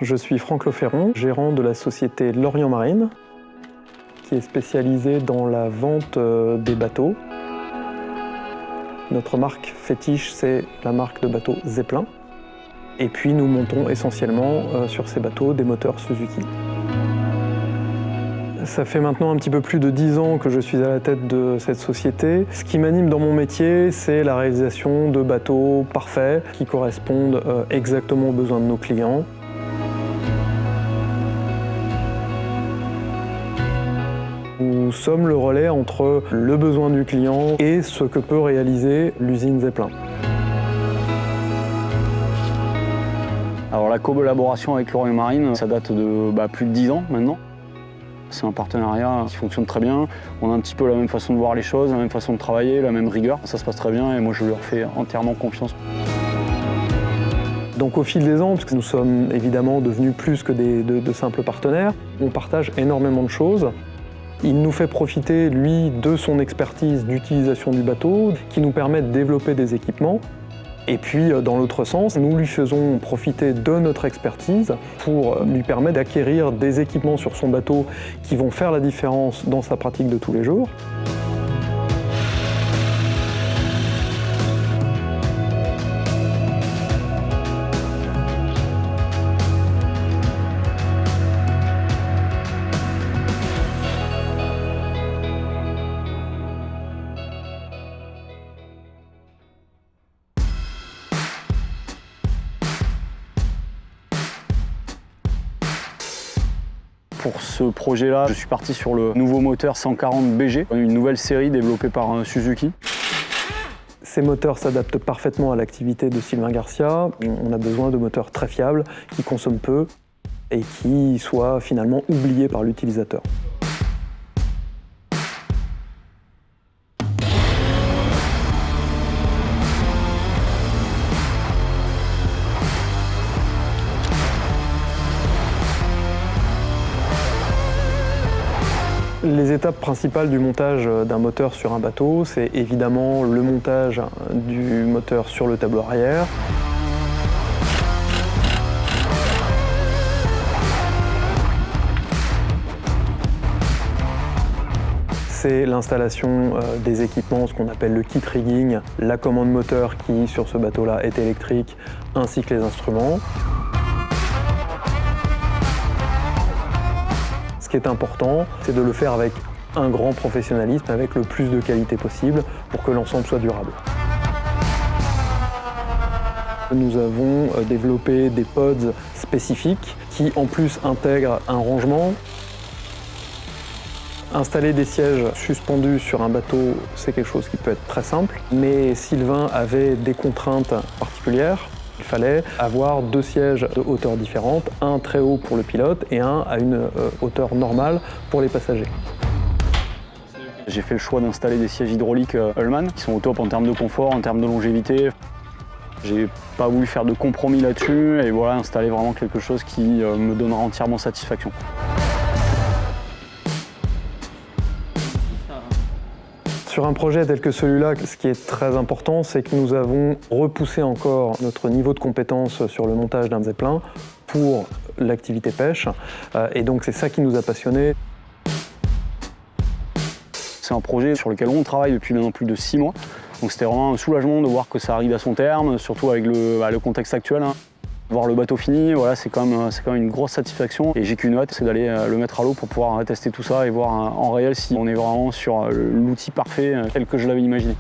Je suis Franck Loferron, gérant de la société Lorient Marine, qui est spécialisée dans la vente des bateaux. Notre marque fétiche, c'est la marque de bateaux Zeppelin. Et puis nous montons essentiellement sur ces bateaux des moteurs Suzuki. Ça fait maintenant un petit peu plus de 10 ans que je suis à la tête de cette société. Ce qui m'anime dans mon métier, c'est la réalisation de bateaux parfaits qui correspondent exactement aux besoins de nos clients. Nous sommes le relais entre le besoin du client et ce que peut réaliser l'usine Zeppelin. Alors la collaboration avec Lorient Marine, ça date de plus de 10 ans maintenant. C'est un partenariat qui fonctionne très bien. On a un petit peu la même façon de voir les choses, la même façon de travailler, la même rigueur. Ça se passe très bien et moi je leur fais entièrement confiance. Donc au fil des ans, parce que nous sommes évidemment devenus plus que de simples partenaires, on partage énormément de choses. Il nous fait profiter, lui, de son expertise d'utilisation du bateau, qui nous permet de développer des équipements. Et puis, dans l'autre sens, nous lui faisons profiter de notre expertise pour lui permettre d'acquérir des équipements sur son bateau qui vont faire la différence dans sa pratique de tous les jours. Pour ce projet-là, je suis parti sur le nouveau moteur 140 BG, une nouvelle série développée par Suzuki. Ces moteurs s'adaptent parfaitement à l'activité de Sylvain Garcia. On a besoin de moteurs très fiables, qui consomment peu et qui soient finalement oubliés par l'utilisateur. Les étapes principales du montage d'un moteur sur un bateau, c'est évidemment le montage du moteur sur le tableau arrière. C'est l'installation des équipements, ce qu'on appelle le kit rigging, la commande moteur qui, sur ce bateau-là, est électrique, ainsi que les instruments. Ce qui est important, c'est de le faire avec un grand professionnalisme, avec le plus de qualité possible pour que l'ensemble soit durable. Nous avons développé des pods spécifiques qui en plus intègrent un rangement. Installer des sièges suspendus sur un bateau, c'est quelque chose qui peut être très simple, mais Sylvain avait des contraintes particulières. Il fallait avoir 2 sièges de hauteur différente, un très haut pour le pilote et un à une hauteur normale pour les passagers. J'ai fait le choix d'installer des sièges hydrauliques Ullmann qui sont au top en termes de confort, en termes de longévité. J'ai pas voulu faire de compromis là-dessus et voilà, installer vraiment quelque chose qui me donnera entièrement satisfaction. Sur un projet tel que celui-là, ce qui est très important, c'est que nous avons repoussé encore notre niveau de compétence sur le montage d'un Zeppelin pour l'activité pêche. Et donc c'est ça qui nous a passionnés. C'est un projet sur lequel on travaille depuis maintenant plus de 6 mois. Donc c'était vraiment un soulagement de voir que ça arrive à son terme, surtout avec le contexte actuel. Voir le bateau fini, voilà, c'est quand même une grosse satisfaction. Et j'ai qu'une hâte, c'est d'aller le mettre à l'eau pour pouvoir tester tout ça et voir en réel si on est vraiment sur l'outil parfait tel que je l'avais imaginé.